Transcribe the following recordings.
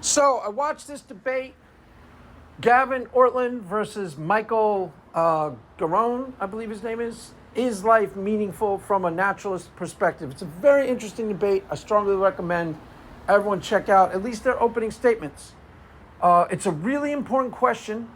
So I watched this debate, Gavin Ortlund versus Michael Garone, I believe his name is. Is life meaningful from a naturalist perspective? It's a very interesting debate. I strongly recommend everyone check out at least their opening statements. It's a really important question,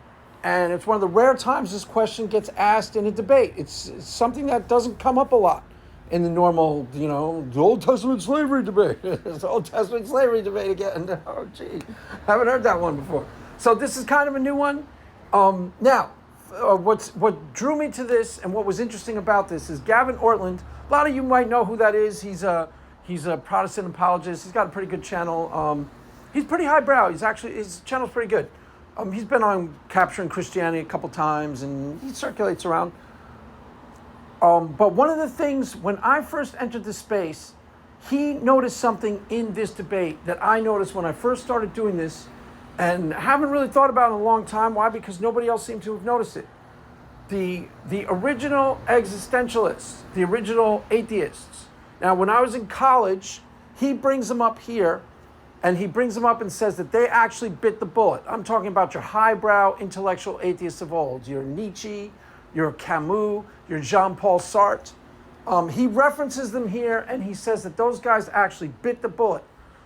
and it's one of the rare times this question gets asked in a debate. It's something that doesn't come up a lot in the normal, the Old Testament slavery debate. It's the Old Testament slavery debate again. Oh, gee, haven't heard that one before. So this is kind of a new one. What drew me to this and what was interesting about this is Gavin Ortlund. A lot of you might know who that is. He's a Protestant apologist. He's got a pretty good channel. He's pretty highbrow. His channel's pretty good. He's been on Capturing Christianity a couple times, and he circulates around. But one of the things, when I first entered the space, he noticed something in this debate that I noticed when I first started doing this, and haven't really thought about it in a long time. Why? Because nobody else seemed to have noticed it. The original existentialists, the original atheists. Now, when I was in college, he brings them up here, and he brings them up and says that they actually bit the bullet. I'm talking about your highbrow intellectual atheists of old. Your Nietzsche, your Camus, your Jean-Paul Sartre. He references them here, and he says that those guys actually bit the bullet.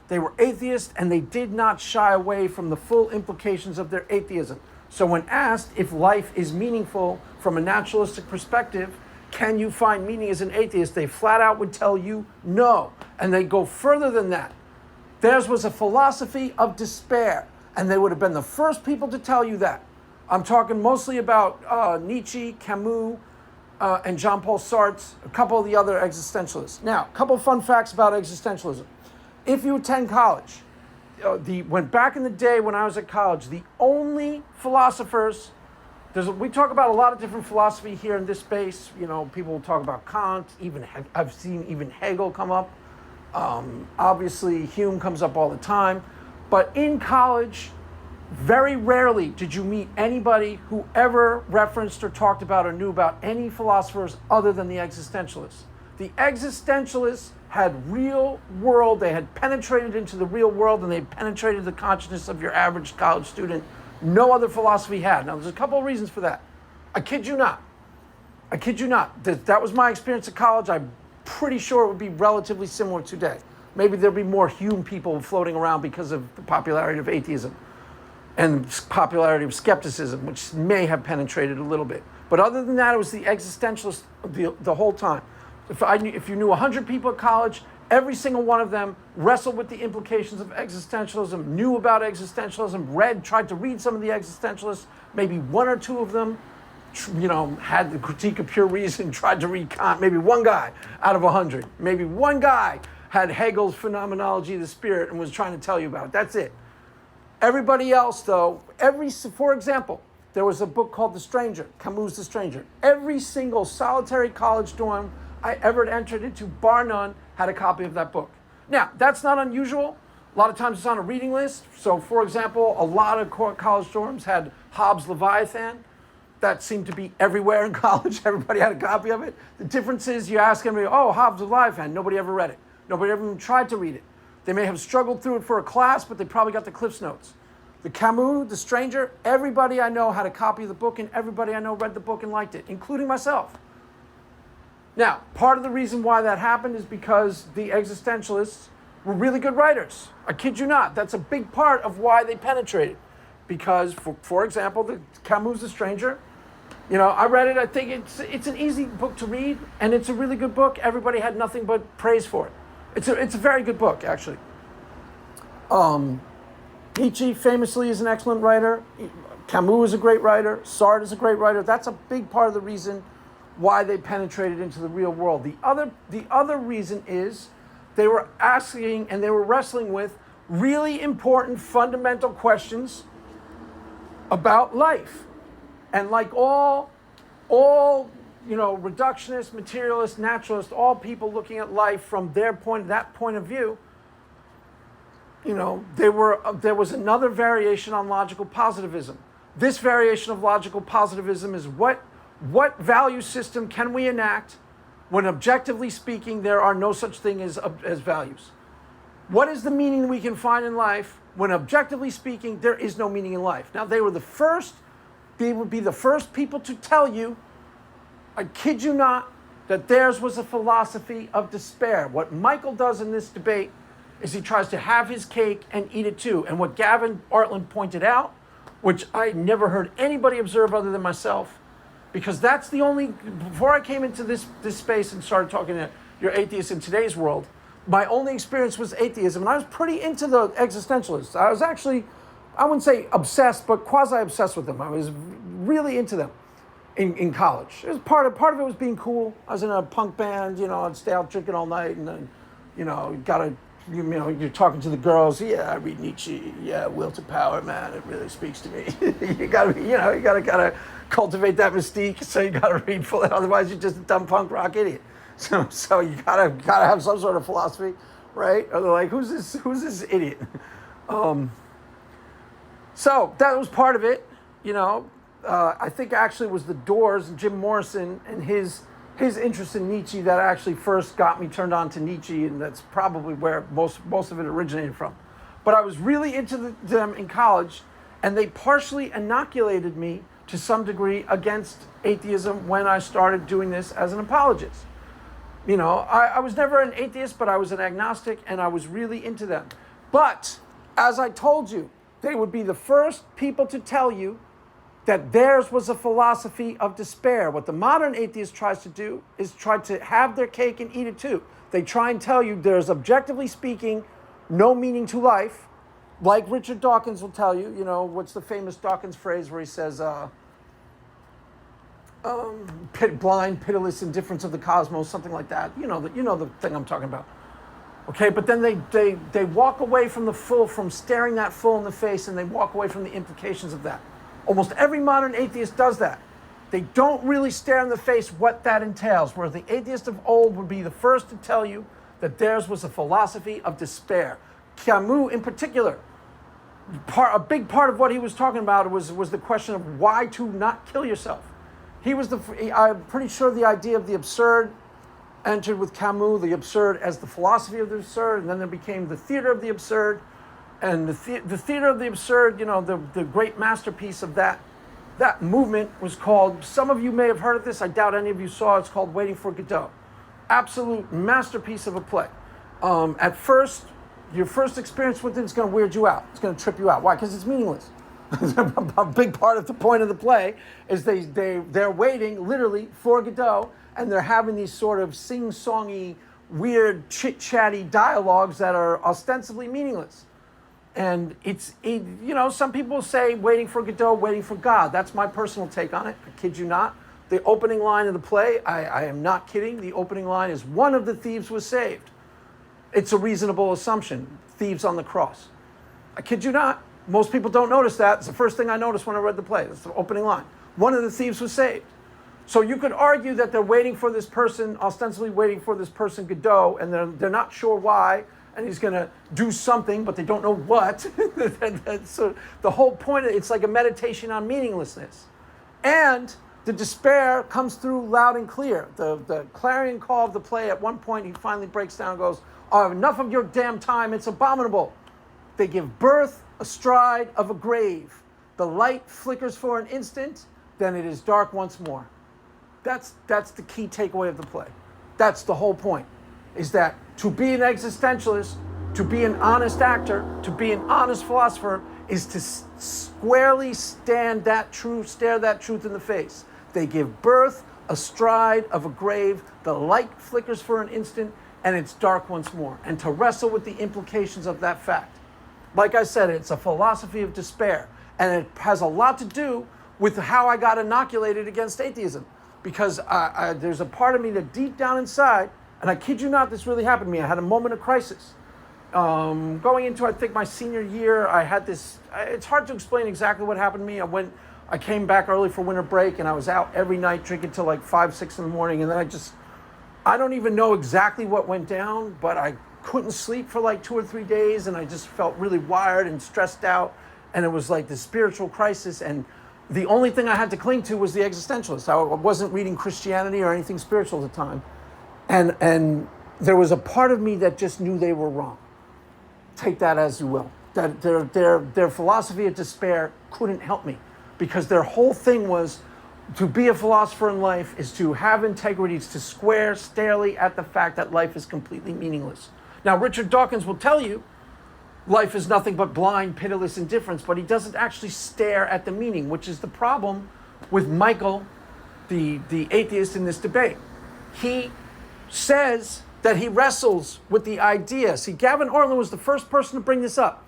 They were atheists, and they did not shy away from the full implications of their atheism. So when asked if life is meaningful from a naturalistic perspective, can you find meaning as an atheist? They flat out would tell you no. And they go further than that. Theirs was a philosophy of despair, and they would have been the first people to tell you that. I'm talking mostly about Nietzsche, Camus, and Jean-Paul Sartre, a couple of the other existentialists. Now, a couple of fun facts about existentialism. If you attend college, when back in the day when I was at college, the only philosophers, we talk about a lot of different philosophy here in this space. People will talk about Kant, I've seen even Hegel come up. Obviously, Hume comes up all the time. But in college, very rarely did you meet anybody who ever referenced or talked about or knew about any philosophers other than the existentialists. The existentialists had real world, they had penetrated into the real world, and they penetrated the consciousness of your average college student. No other philosophy had. Now, there's a couple of reasons for that. I kid you not. That was my experience at college. I'm pretty sure it would be relatively similar today. Maybe there'll be more Hume people floating around because of the popularity of atheism and popularity of skepticism, which may have penetrated a little bit. But other than that, it was the existentialists the whole time. If you knew 100 people at college, every single one of them wrestled with the implications of existentialism, knew about existentialism, tried to read some of the existentialists. Maybe one or two of them, had the Critique of Pure Reason, tried to read Kant. Maybe one guy out of 100. Maybe one guy had Hegel's Phenomenology of the Spirit and was trying to tell you about it. That's it. Everybody else, though, for example, there was a book called The Stranger, Camus' The Stranger. Every single solitary college dorm I ever entered into, bar none, had a copy of that book. Now, that's not unusual. A lot of times it's on a reading list. So, for example, a lot of college dorms had Hobbes' Leviathan. That seemed to be everywhere in college. Everybody had a copy of it. The difference is you ask anybody, Hobbes' Leviathan. Nobody ever read it. Nobody ever even tried to read it. They may have struggled through it for a class, but they probably got the Cliff's Notes. The Camus, The Stranger, everybody I know had a copy of the book, and everybody I know read the book and liked it, including myself. Now, part of the reason why that happened is because the existentialists were really good writers. I kid you not. That's a big part of why they penetrated. Because, for example, the Camus' The Stranger, I read it. I think it's an easy book to read, and it's a really good book. Everybody had nothing but praise for it. It's a very good book, actually. Nietzsche famously is an excellent writer. Camus is a great writer. Sartre is a great writer. That's a big part of the reason why they penetrated into the real world. The other reason is they were asking and they were wrestling with really important fundamental questions about life. And like all reductionists, materialists, naturalists, all people looking at life from that point of view, there was another variation on logical positivism. This variation of logical positivism is what value system can we enact when objectively speaking there are no such thing as values? What is the meaning we can find in life when, objectively speaking, there is no meaning in life? Now, they would be the first people to tell you, I kid you not, that theirs was a philosophy of despair. What Michael does in this debate is he tries to have his cake and eat it too. And what Gavin Ortlund pointed out, which I never heard anybody observe other than myself, because that's the only, before I came into this space and started talking to your atheists in today's world, my only experience was atheism, and I was pretty into the existentialists. I was actually, I wouldn't say obsessed, but quasi-obsessed with them. I was really into them in college. It was part of it was being cool. I was in a punk band, I'd stay out drinking all night, and then, you're talking to the girls. Yeah, I read Nietzsche. Yeah, Will to Power, man, it really speaks to me. you gotta cultivate that mystique. So you gotta read full. Otherwise, you're just a dumb punk rock idiot. So you gotta have some sort of philosophy, right? Or they're like, who's this idiot? So that was part of it, I think actually it was the Doors and Jim Morrison and his interest in Nietzsche that actually first got me turned on to Nietzsche, and that's probably where most of it originated from. But I was really into them in college, and they partially inoculated me to some degree against atheism when I started doing this as an apologist. I was never an atheist, but I was an agnostic, and I was really into them. But, as I told you, they would be the first people to tell you that theirs was a philosophy of despair. What the modern atheist tries to do is try to have their cake and eat it too. They try and tell you there's, objectively speaking, no meaning to life. Like Richard Dawkins will tell you, what's the famous Dawkins phrase where he says, blind, pitiless indifference of the cosmos, something like that. You know the thing I'm talking about. Okay, but then they walk away from staring that full in the face, and they walk away from the implications of that. Almost every modern atheist does that. They don't really stare in the face what that entails, where the atheist of old would be the first to tell you that theirs was a philosophy of despair. Camus, in particular, a big part of what he was talking about was the question of why to not kill yourself. I'm pretty sure the idea of the absurd entered with Camus, the absurd as the philosophy of the absurd, and then there became the theater of the absurd. And the theater of the absurd, the great masterpiece of that movement was called, some of you may have heard of this, I doubt any of you saw it, it's called Waiting for Godot. Absolute masterpiece of a play. At first, your first experience with it is going to weird you out. It's going to trip you out. Why? Because it's meaningless. A big part of the point of the play is they're waiting literally for Godot, and they're having these sort of sing-songy, weird, chit-chatty dialogues that are ostensibly meaningless. And some people say waiting for Godot, waiting for God. That's my personal take on it. I kid you not. The opening line of the play, I am not kidding. The opening line is, one of the thieves was saved. It's a reasonable assumption. Thieves on the cross. I kid you not. Most people don't notice that. It's the first thing I noticed when I read the play. That's the opening line. One of the thieves was saved. So you could argue that they're waiting for this person, ostensibly waiting for this person Godot, and they're not sure why, and he's going to do something, but they don't know what. So the whole point, it's like a meditation on meaninglessness. And the despair comes through loud and clear. The clarion call of the play, at one point, he finally breaks down and goes, oh, enough of your damn time, it's abominable. They give birth astride of a grave. The light flickers for an instant, then it is dark once more. That's the key takeaway of the play. That's the whole point, is that to be an existentialist, to be an honest actor, to be an honest philosopher, is to squarely stare that truth in the face. They give birth astride of a grave, the light flickers for an instant, and it's dark once more. And to wrestle with the implications of that fact. Like I said, it's a philosophy of despair, and it has a lot to do with how I got inoculated against atheism. Because there's a part of me that deep down inside, and I kid you not, this really happened to me. I had a moment of crisis. Going into, I think, my senior year, I had this, it's hard to explain exactly what happened to me. I came back early for winter break, and I was out every night drinking till like 5, 6 in the morning. And then I don't even know exactly what went down, but I couldn't sleep for like 2 or 3 days, and I just felt really wired and stressed out. And it was like the spiritual crisis, and the only thing I had to cling to was the existentialist. I wasn't reading Christianity or anything spiritual at the time. And there was a part of me that just knew they were wrong. take that as you will. That their philosophy of despair couldn't help me, because their whole thing was to be a philosopher in life is to have integrity, to stare starely at the fact that life is completely meaningless. Now, Richard Dawkins will tell you life is nothing but blind, pitiless indifference, but he doesn't actually stare at the meaning, which is the problem with Michael, the atheist, in this debate. He says that he wrestles with the idea. See, Gavin Ortlund was the first person to bring this up,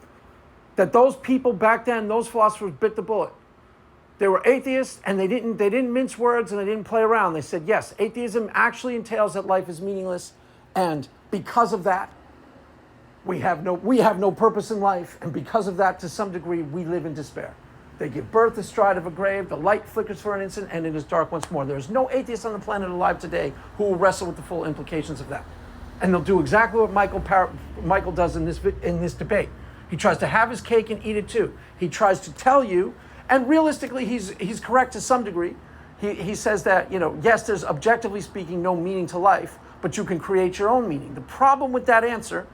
that those people back then, those philosophers, bit the bullet. They were atheists, and they didn't mince words, and they didn't play around. They said, yes, atheism actually entails that life is meaningless, and because of that, we have no purpose in life, and because of that, to some degree, we live in despair. They give birth astride of a grave, the light flickers for an instant, and it is dark once more. There is no atheist on the planet alive today who will wrestle with the full implications of that. And they'll do exactly what Michael does in this debate. He tries to have his cake and eat it too. He tries to tell you, and realistically, he's correct to some degree. He says that, yes, there's objectively speaking no meaning to life, but you can create your own meaning. The problem with that answer,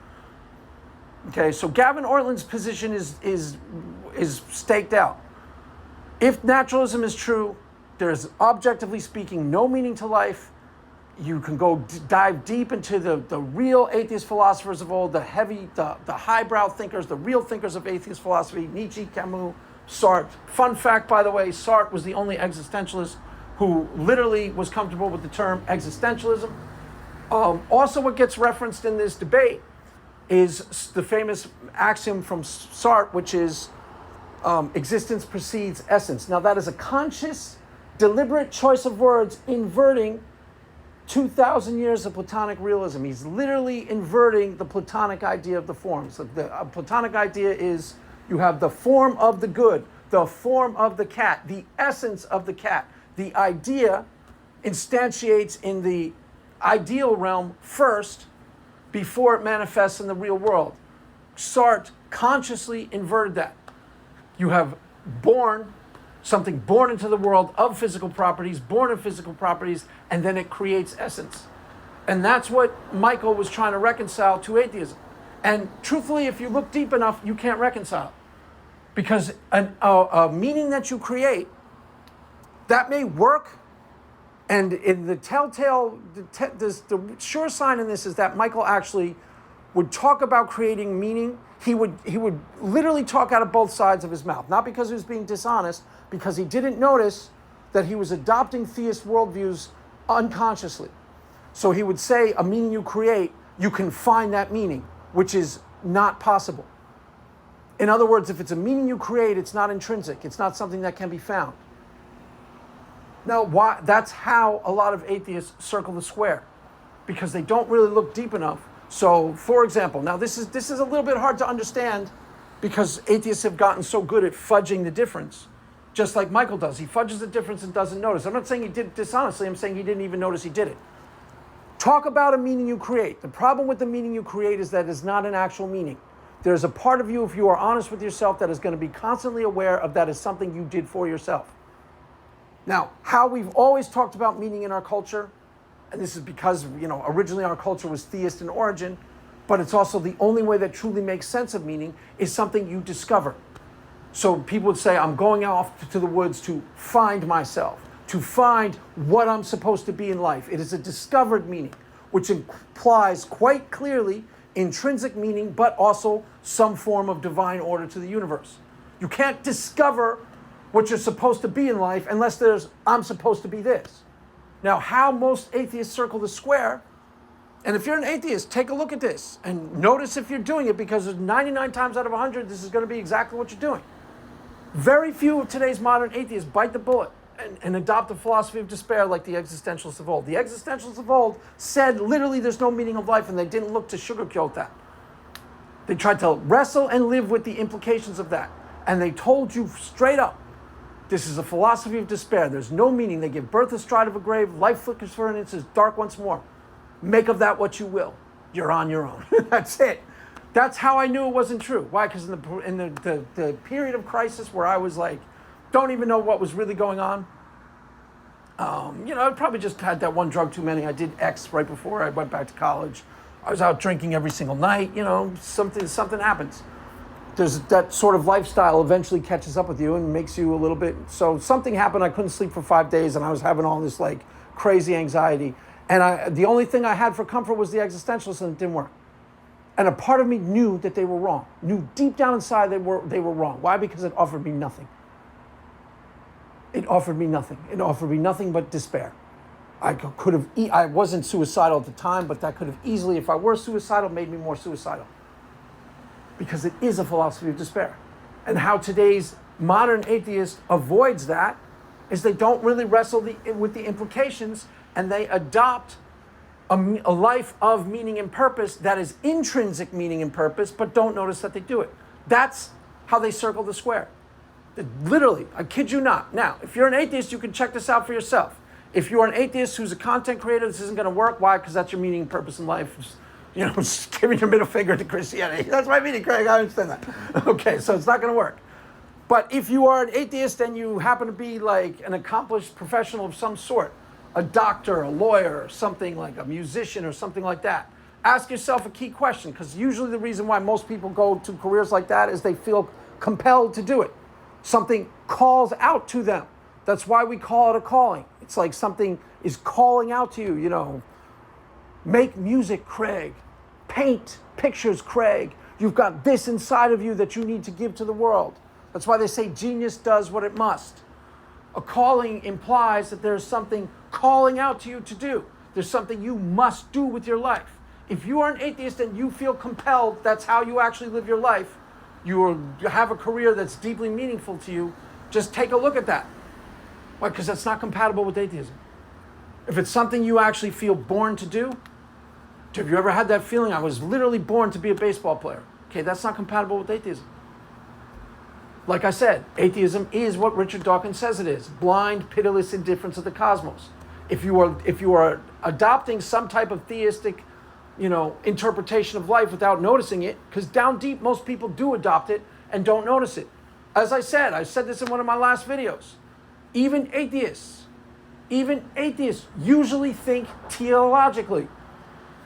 okay, so Gavin Ortlund's position is staked out. If naturalism is true, there's objectively speaking no meaning to life. You can go dive deep into the real atheist philosophers of old, the highbrow thinkers, the real thinkers of atheist philosophy, Nietzsche, Camus, Sartre. Fun fact, by the way, Sartre was the only existentialist who literally was comfortable with the term existentialism. Also, what gets referenced in this debate is the famous axiom from Sartre, which is existence precedes essence. Now, that is a conscious, deliberate choice of words inverting 2,000 years of Platonic realism. He's literally inverting the Platonic idea of the form. So the Platonic idea is you have the form of the good, the form of the cat, the essence of the cat. The idea instantiates in the ideal realm first before it manifests in the real world. Sartre consciously inverted that. You have something born into the world of physical properties, born of physical properties, and then it creates essence. And that's what Michael was trying to reconcile to atheism. And truthfully, if you look deep enough, you can't reconcile. Because a meaning that you create, that may work. And in the the sure sign in this is that Michael actually would talk about creating meaning. He would literally talk out of both sides of his mouth. Not because he was being dishonest, because he didn't notice that he was adopting theist worldviews unconsciously. So he would say, a meaning you create, you can find that meaning, which is not possible. In other words, if it's a meaning you create, it's not intrinsic. It's not something that can be found. Now, that's how a lot of atheists circle the square, because they don't really look deep enough. So, for example, now this is a little bit hard to understand because atheists have gotten so good at fudging the difference, just like Michael does. He fudges the difference and doesn't notice. I'm not saying he did it dishonestly. I'm saying he didn't even notice he did it. Talk about a meaning you create. The problem with the meaning you create is that it's not an actual meaning. There's a part of you, if you are honest with yourself, that is going to be constantly aware of that as something you did for yourself. Now, how we've always talked about meaning in our culture, and this is because, originally our culture was theist in origin, but it's also the only way that truly makes sense of meaning is something you discover. So people would say, I'm going off to the woods to find myself, to find what I'm supposed to be in life. It is a discovered meaning, which implies quite clearly intrinsic meaning, but also some form of divine order to the universe. You can't discover what you're supposed to be in life unless there's, I'm supposed to be this. Now, how most atheists circle the square, and if you're an atheist, take a look at this and notice if you're doing it, because 99 times out of 100, this is going to be exactly what you're doing. Very few of today's modern atheists bite the bullet and adopt a philosophy of despair like the existentialists of old. The existentialists of old said literally there's no meaning of life, and they didn't look to sugarcoat that. They tried to wrestle and live with the implications of that, and they told you straight up, this is a philosophy of despair. There's no meaning. They give birth astride of a grave. Life flickers for an instant, dark once more. Make of that what you will. You're on your own. That's it. That's how I knew it wasn't true. Why? Because in the period of crisis where I was like, don't even know what was really going on. I probably just had that one drug too many. I did X right before I went back to college. I was out drinking every single night. You know, something happens. There's that sort of lifestyle eventually catches up with you and makes you a little bit. So something happened. I couldn't sleep for 5 days, and I was having all this like crazy anxiety. And the only thing I had for comfort was the existentialist, and it didn't work. And a part of me knew that they were wrong. Knew deep down inside they were wrong. Why? Because it offered me nothing. It offered me nothing. It offered me nothing but despair. I wasn't suicidal at the time, but that could have easily, if I were suicidal, made me more suicidal. Because it is a philosophy of despair. And how today's modern atheist avoids that is they don't really wrestle with the implications, and they adopt a life of meaning and purpose that is intrinsic meaning and purpose, but don't notice that they do it. That's how they circle the square. Literally, I kid you not. Now, if you're an atheist, you can check this out for yourself. If you're an atheist who's a content creator, this isn't going to work. Why? Because that's your meaning and purpose in life. You know, just giving your middle finger to Christianity. That's my meaning, Craig. I understand that. Okay, so it's not going to work. But if you are an atheist and you happen to be like an accomplished professional of some sort, a doctor, a lawyer, something like a musician or something like that, ask yourself a key question, because usually the reason why most people go to careers like that is they feel compelled to do it. Something calls out to them. That's why we call it a calling. It's like something is calling out to you, you know. Make music, Craig. Paint pictures, Craig. You've got this inside of you that you need to give to the world. That's why they say genius does what it must. A calling implies that there's something calling out to you to do. There's something you must do with your life. If you are an atheist and you feel compelled, that's how you actually live your life, you have a career that's deeply meaningful to you, just take a look at that. Why? Because that's not compatible with atheism. If it's something you actually feel born to do, have you ever had that feeling, I was literally born to be a baseball player? Okay, that's not compatible with atheism. Like I said, atheism is what Richard Dawkins says it is: blind, pitiless indifference of the cosmos. If you are adopting some type of theistic, interpretation of life without noticing it, because down deep most people do adopt it and don't notice it. As I said this in one of my last videos. Even atheists usually think teleologically.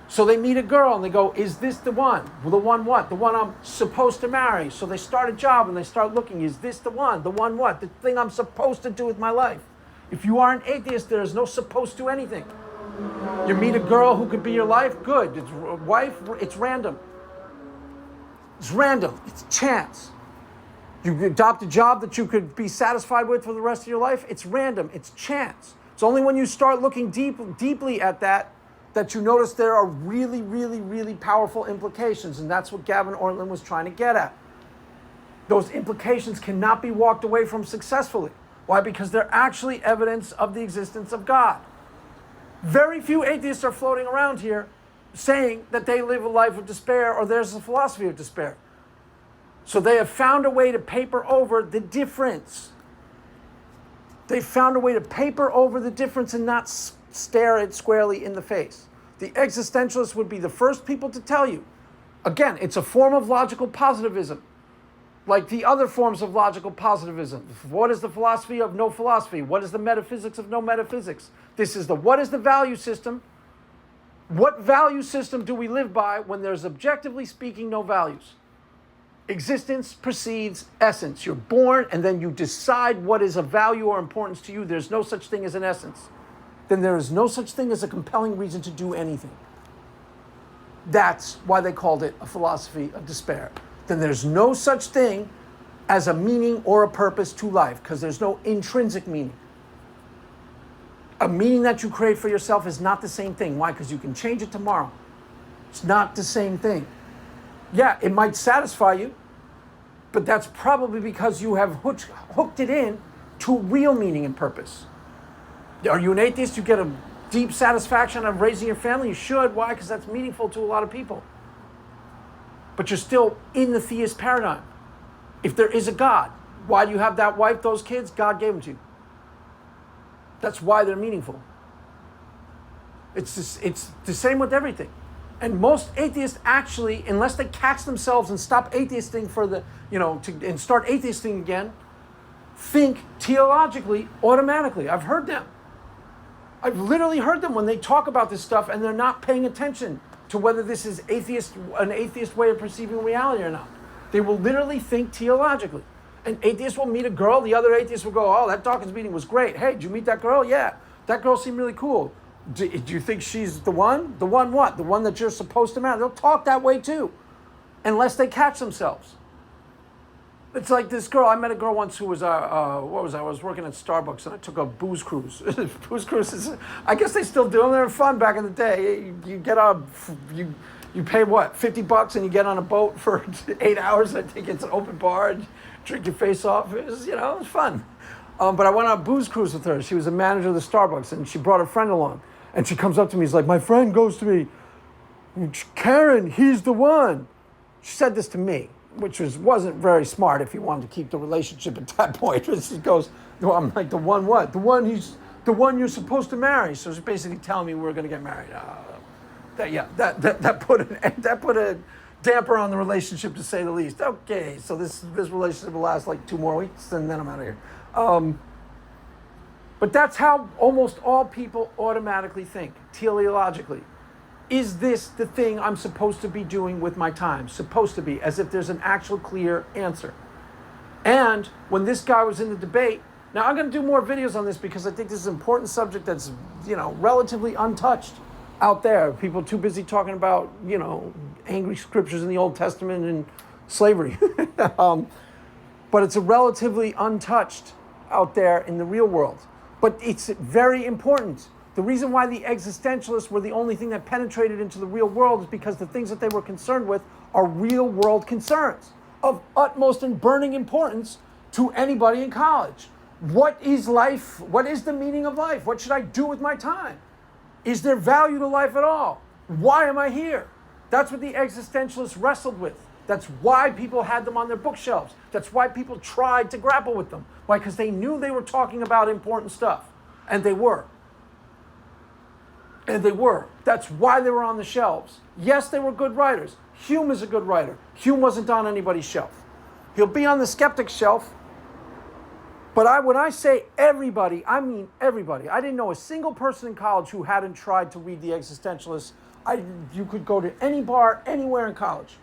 So they meet a girl and they go, is this the one? Well, the one what? The one I'm supposed to marry. So they start a job and they start looking, is this the one? The one what? The thing I'm supposed to do with my life. If you are an atheist, there is no supposed to anything. You meet a girl who could be your life, good. It's wife, it's random. It's random, it's chance. You adopt a job that you could be satisfied with for the rest of your life, it's random, it's chance. It's only when you start looking deeply at that you notice there are really, really, really powerful implications, and that's what Gavin Ortlund was trying to get at. Those implications cannot be walked away from successfully. Why? Because they're actually evidence of the existence of God. Very few atheists are floating around here saying that they live a life of despair or there's a philosophy of despair. So they have found a way to paper over the difference. They've found a way to paper over the difference and not stare it squarely in the face. The existentialists would be the first people to tell you. Again, it's a form of logical positivism, like the other forms of logical positivism. What is the philosophy of no philosophy? What is the metaphysics of no metaphysics? What is the value system? What value system do we live by when there's, objectively speaking, no values? Existence precedes essence. You're born and then you decide what is of value or importance to you. There's no such thing as an essence. Then there is no such thing as a compelling reason to do anything. That's why they called it a philosophy of despair. Then there's no such thing as a meaning or a purpose to life, because there's no intrinsic meaning. A meaning that you create for yourself is not the same thing. Why? Because you can change it tomorrow. It's not the same thing. Yeah, it might satisfy you, but that's probably because you have hooked it in to real meaning and purpose. Are you an atheist? You get a deep satisfaction out of raising your family? You should. Why? Because that's meaningful to a lot of people. But you're still in the theist paradigm. If there is a God, why do you have that wife, those kids? God gave them to you. That's why they're meaningful. It's the same with everything. And most atheists actually, unless they catch themselves and stop atheisting and start atheisting again, think teleologically automatically. I've heard them. I've literally heard them when they talk about this stuff and they're not paying attention to whether this is an atheist way of perceiving reality or not. They will literally think theologically. An atheist will meet a girl, the other atheist will go, oh, that Dawkins meeting was great. Hey, did you meet that girl? Yeah, that girl seemed really cool. Do you think she's the one? The one what? The one that you're supposed to marry? They'll talk that way too, unless they catch themselves. It's like this girl. I met a girl once who was I was working at Starbucks and I took a booze cruise. Booze cruises, I guess they still do them. They're fun back in the day. You get on, you pay what, $50 and you get on a boat for 8 hours. I think it's an open bar and drink your face off. It was fun. But I went on a booze cruise with her. She was a manager of the Starbucks and she brought a friend along. And she comes up to me, she's like, my friend goes to me, Karen, he's the one. She said this to me, which wasn't very smart if you wanted to keep the relationship at that point. She goes, well, I'm like, the one what? The one you're supposed to marry. So she's basically telling me we're going to get married. That put a damper on the relationship, to say the least. Okay, so this relationship will last like 2 more weeks, and then I'm out of here. But that's how almost all people automatically think, teleologically. Is this the thing I'm supposed to be doing with my time? Supposed to be, as if there's an actual clear answer. And when this guy was in the debate, now I'm going to do more videos on this because I think this is an important subject that's, relatively untouched out there. People too busy talking about, angry scriptures in the Old Testament and slavery. But it's a relatively untouched out there in the real world. But it's very important. The reason why the existentialists were the only thing that penetrated into the real world is because the things that they were concerned with are real world concerns of utmost and burning importance to anybody in college. What is life? What is the meaning of life? What should I do with my time? Is there value to life at all? Why am I here? That's what the existentialists wrestled with. That's why people had them on their bookshelves. That's why people tried to grapple with them. Why? Because they knew they were talking about important stuff. And they were. And they were. That's why they were on the shelves. Yes, they were good writers. Hume is a good writer. Hume wasn't on anybody's shelf. He'll be on the skeptic's shelf. But when I say everybody, I mean everybody. I didn't know a single person in college who hadn't tried to read the existentialists. You could go to any bar, anywhere in college.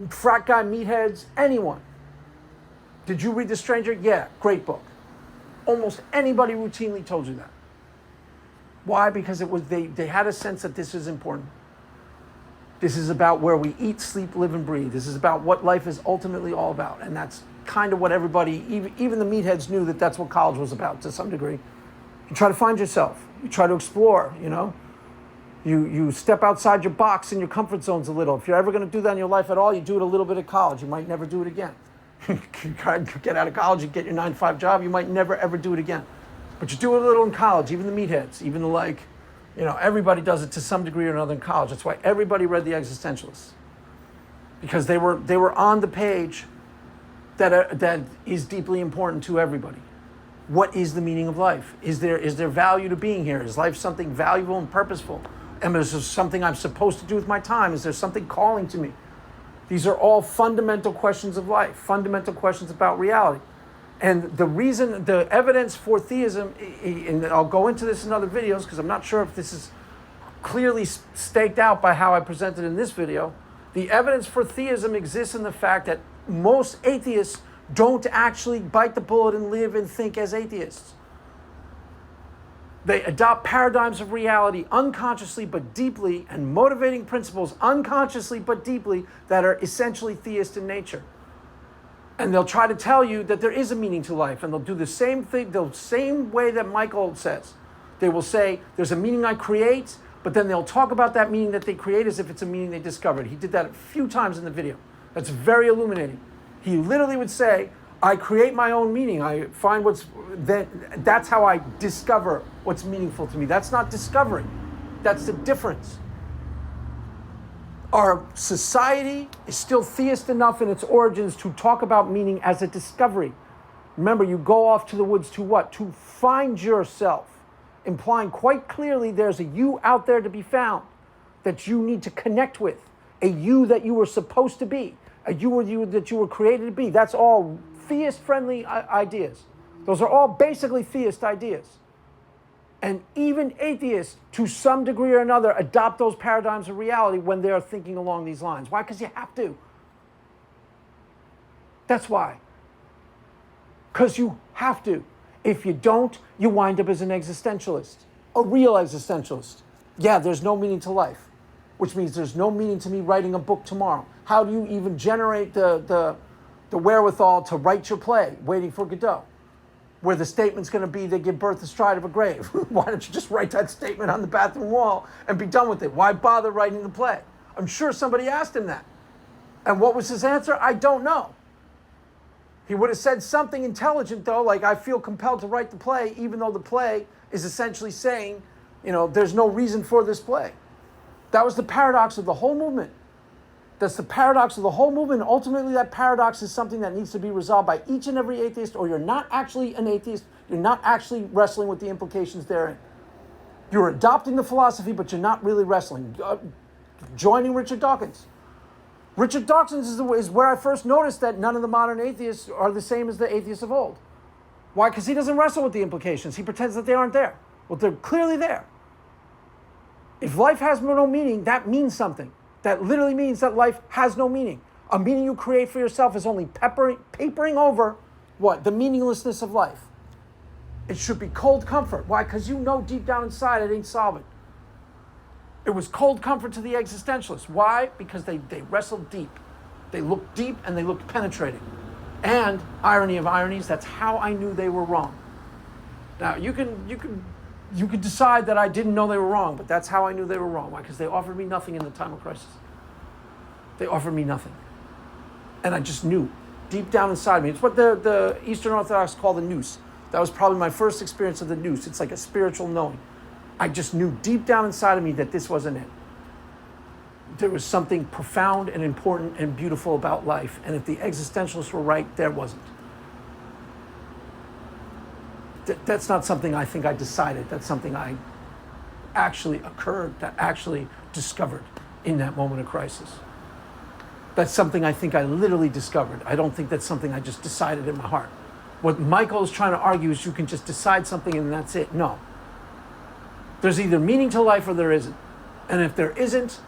Frat guy, meatheads, anyone. Did you read The Stranger? Yeah, great book. Almost anybody routinely told you that. Why? Because they had a sense that this is important. This is about where we eat, sleep, live, and breathe. This is about what life is ultimately all about. And that's kind of what everybody, even the meatheads, knew that that's what college was about to some degree. You try to find yourself. You try to explore, You step outside your box and your comfort zones a little. If you're ever going to do that in your life at all, you do it a little bit at college. You might never do it again. You get out of college, you get your 9-to-5 job, you might never, ever do it again. But you do it a little in college, even the meatheads, even everybody does it to some degree or another in college. That's why everybody read the existentialists. Because they were on the page that is deeply important to everybody. What is the meaning of life? Is there value to being here? Is life something valuable and purposeful? And is there something I'm supposed to do with my time? Is there something calling to me? These are all fundamental questions of life, fundamental questions about reality. And the evidence for theism, and I'll go into this in other videos because I'm not sure if this is clearly staked out by how I presented in this video. The evidence for theism exists in the fact that most atheists don't actually bite the bullet and live and think as atheists. They adopt paradigms of reality unconsciously but deeply, and motivating principles unconsciously but deeply that are essentially theist in nature. And they'll try to tell you that there is a meaning to life, and they'll do the same thing, the same way that Michael says. They will say, there's a meaning I create, but then they'll talk about that meaning that they create as if it's a meaning they discovered. He did that a few times in the video. That's very illuminating. He literally would say, I create my own meaning. I find that's how I discover what's meaningful to me. That's not discovering. That's the difference. Our society is still theist enough in its origins to talk about meaning as a discovery. Remember, you go off to the woods to what? To find yourself, implying quite clearly there's a you out there to be found that you need to connect with, a you that you were supposed to be, a you that you were created to be. That's all theist-friendly ideas. Those are all basically theist ideas. And even atheists, to some degree or another, adopt those paradigms of reality when they're thinking along these lines. Why? Because you have to. That's why. Because you have to. If you don't, you wind up as an existentialist, a real existentialist. Yeah, there's no meaning to life, which means there's no meaning to me writing a book tomorrow. How do you even generate the wherewithal to write your play, Waiting for Godot, where the statement's going to be they give birth astride of a grave? Why don't you just write that statement on the bathroom wall and be done with it? Why bother writing the play? I'm sure somebody asked him that. And what was his answer? I don't know. He would have said something intelligent, though, like, I feel compelled to write the play, even though the play is essentially saying, there's no reason for this play. That was the paradox of the whole movement. That's the paradox of the whole movement. Ultimately, that paradox is something that needs to be resolved by each and every atheist, or you're not actually an atheist. You're not actually wrestling with the implications therein. You're adopting the philosophy, but you're not really wrestling. Joining Richard Dawkins. Richard Dawkins is where I first noticed that none of the modern atheists are the same as the atheists of old. Why? Because he doesn't wrestle with the implications. He pretends that they aren't there. Well, they're clearly there. If life has no meaning, that means something. That literally means that life has no meaning. A meaning you create for yourself is only papering over what? The meaninglessness of life. It should be cold comfort. Why? Because you know deep down inside it ain't solvent. It was cold comfort to the existentialists. Why? Because they wrestled deep. They looked deep and they looked penetrating. And, irony of ironies, that's how I knew they were wrong. Now, you could decide that I didn't know they were wrong, but that's how I knew they were wrong. Why? Because they offered me nothing in the time of crisis. They offered me nothing. And I just knew, deep down inside me. It's what the Eastern Orthodox call the nous. That was probably my first experience of the nous. It's like a spiritual knowing. I just knew deep down inside of me that this wasn't it. There was something profound and important and beautiful about life. And if the existentialists were right, there wasn't. That's not something I think I decided. That's something I actually occurred, that actually discovered in that moment of crisis. That's something I think I literally discovered. I don't think that's something I just decided in my heart. What Michael is trying to argue is you can just decide something and that's it. No. There's either meaning to life or there isn't. And if there isn't,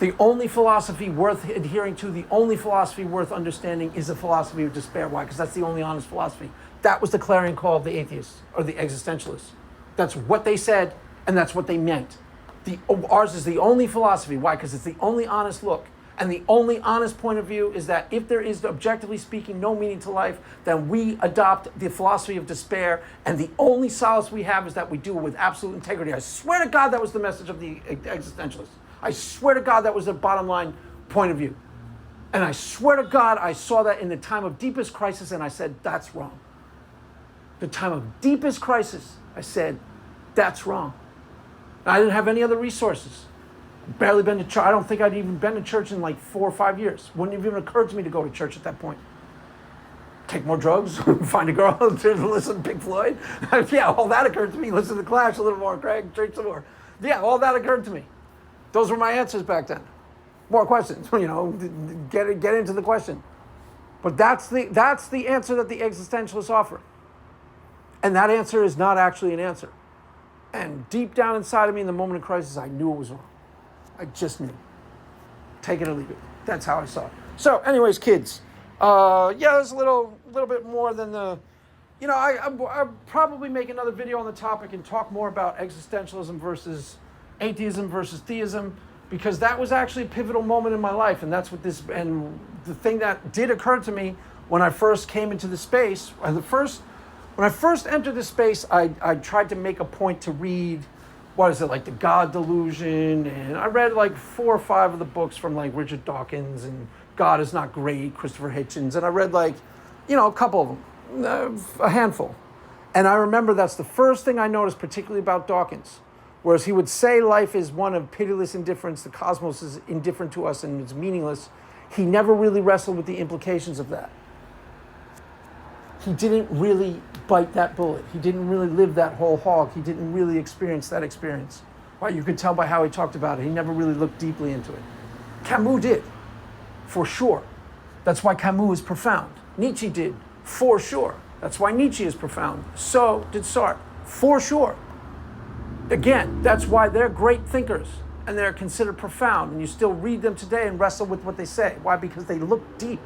the only philosophy worth adhering to, the only philosophy worth understanding is the philosophy of despair. Why? Because that's the only honest philosophy. That was the clarion call of the atheists or the existentialists. That's what they said and that's what they meant. Ours is the only philosophy. Why? Because it's the only honest look. And the only honest point of view is that if there is, objectively speaking, no meaning to life, then we adopt the philosophy of despair, and the only solace we have is that we do it with absolute integrity. I swear to God that was the message of the existentialists. I swear to God that was the bottom line point of view. And I swear to God I saw that in the time of deepest crisis, and I said, that's wrong. The time of deepest crisis, I said, that's wrong. I didn't have any other resources. Barely been to church. I don't think I'd even been to church in like 4 or 5 years. Wouldn't have even occurred to me to go to church at that point. Take more drugs, find a girl, listen to Pink Floyd. Yeah, all that occurred to me. Listen to The Clash a little more, Craig, drink some more. Yeah, all that occurred to me. Those were my answers back then. More questions, get into the question. But that's the answer that the existentialists offer. And that answer is not actually an answer. And deep down inside of me in the moment of crisis, I knew it was wrong. I just knew. Take it or leave it. That's how I saw it. So, anyways, kids, there's a little bit more than the, I'll probably make another video on the topic and talk more about existentialism versus atheism versus theism, because that was actually a pivotal moment in my life, and that's what this, and the thing that did occur to me when I first came into the space, when I first entered the space, I tried to make a point to read, like the God Delusion, and I read like 4 or 5 of the books from like Richard Dawkins and God Is Not Great, Christopher Hitchens, and I read like, a couple of them, a handful. And I remember that's the first thing I noticed, particularly about Dawkins, whereas he would say life is one of pitiless indifference, the cosmos is indifferent to us and it's meaningless. He never really wrestled with the implications of that. He didn't really bite that bullet. He didn't really live that whole hog. He didn't really experience that experience. Well, you could tell by how he talked about it. He never really looked deeply into it. Camus did, for sure. That's why Camus is profound. Nietzsche did, for sure. That's why Nietzsche is profound. So did Sartre, for sure. Again, that's why they're great thinkers and they're considered profound, and you still read them today and wrestle with what they say. Why? Because they look deep.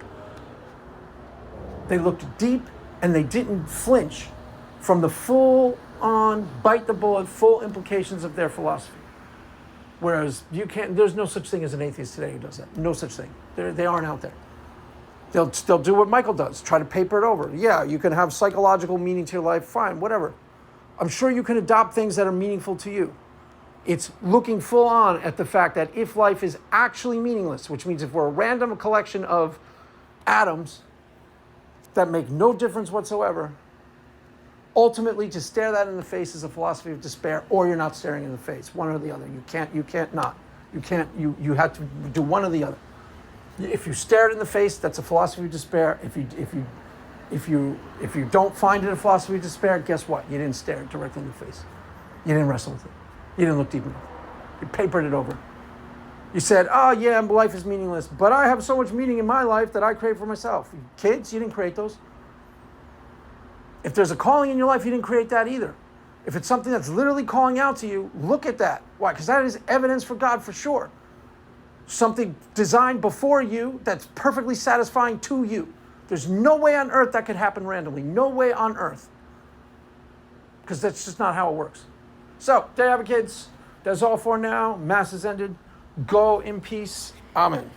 They looked deep and they didn't flinch from the full-on, bite the bullet, full implications of their philosophy. Whereas there's no such thing as an atheist today who does that. No such thing. They aren't out there. They'll do what Michael does, try to paper it over. Yeah, you can have psychological meaning to your life, fine, whatever. I'm sure you can adopt things that are meaningful to you. It's looking full on at the fact that if life is actually meaningless, which means if we're a random collection of atoms that make no difference whatsoever, ultimately to stare that in the face is a philosophy of despair, or you're not staring in the face, one or the other. You have to do one or the other. If you stare it in the face, that's a philosophy of despair. If you don't find it a philosophy of despair, guess what? You didn't stare it directly in the face. You didn't wrestle with it. You didn't look deep enough. You papered it over. You said, oh yeah, life is meaningless, but I have so much meaning in my life that I create for myself. Kids, you didn't create those. If there's a calling in your life, you didn't create that either. If it's something that's literally calling out to you, look at that. Why? Because that is evidence for God for sure. Something designed before you that's perfectly satisfying to you. There's no way on earth that could happen randomly. No way on earth. Because that's just not how it works. So, there you have it, kids. That's all for now. Mass has ended. Go in peace. Amen.